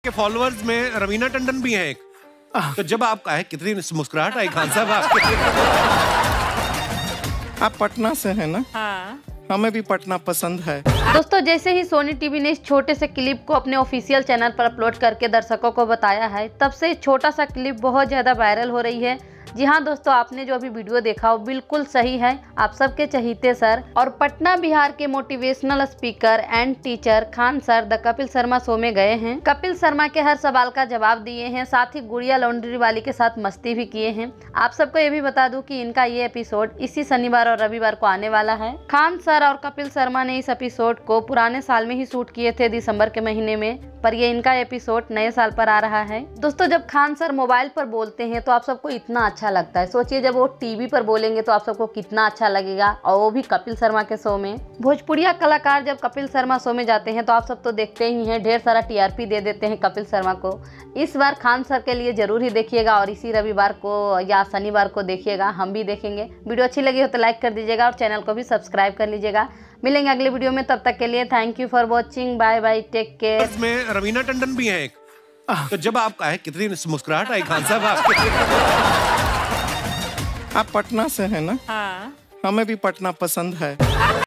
के फॉलोअर्स में रवीना टंडन भी हैं एक। तो जब आप आए कितनी मुस्कुराहट आई खान साहब आपके। आप पटना से हैं ना? हाँ। हमें भी पटना पसंद है। दोस्तों, जैसे ही सोनी टीवी ने इस छोटे से क्लिप को अपने ऑफिशियल चैनल पर अपलोड करके दर्शकों को बताया है, तब से छोटा सा क्लिप बहुत ज़्यादा वायरल हो रही है। जी हाँ दोस्तों, आपने जो अभी वीडियो देखा वो बिल्कुल सही है। आप सबके चहीते सर और पटना बिहार के motivational speaker and teacher Khan sir the Kapil Sharma show में गए हैं। कपिल शर्मा के हर सवाल का जवाब दिए हैं, साथ ही गुड़िया लॉन्ड्री वाली के साथ मस्ती भी किए हैं। आप सबको ये भी बता दूं कि इनका ये एपिसोड इसी शनिवार और रविवार को आने वाला है। खान सर और कपिल शर्मा ने इस एपिसोड को पुराने साल में ही शूट किए थे, दिसंबर के महीने में, पर ये इनका एपिसोड नए साल पर आ रहा है। दोस्तों, जब खान सर मोबाइल पर बोलते हैं तो आप सबको इतना अच्छा लगता है। सोचिए जब वो टीवी पर बोलेंगे तो आप सबको कितना अच्छा लगेगा, और वो भी कपिल शर्मा के शो में। भोजपुरिया कलाकार जब कपिल शर्मा शो में जाते हैं तो आप सब तो देखते ही हैं, ढेर सारा टीआरपी दे देते हैं कपिल शर्मा को। इस बार खान सर के लिए जरूर ही देखिएगा और इसी रविवार को या शनिवार को देखिएगा, हम भी देखेंगे। वीडियो अच्छी लगी हो तो लाइक कर दीजिएगा और चैनल को भी सब्सक्राइब कर लीजिएगा। मिलेंगे अगले वीडियो में, तब तक के लिए thank you for watching, bye bye, take care. इसमें रवीना टंडन भी हैं एक। तो जब आप आए कितनी मुस्कुराहट आई खान साहब आपके। आप पटना से हैं ना? हाँ। हमें भी पटना पसंद है।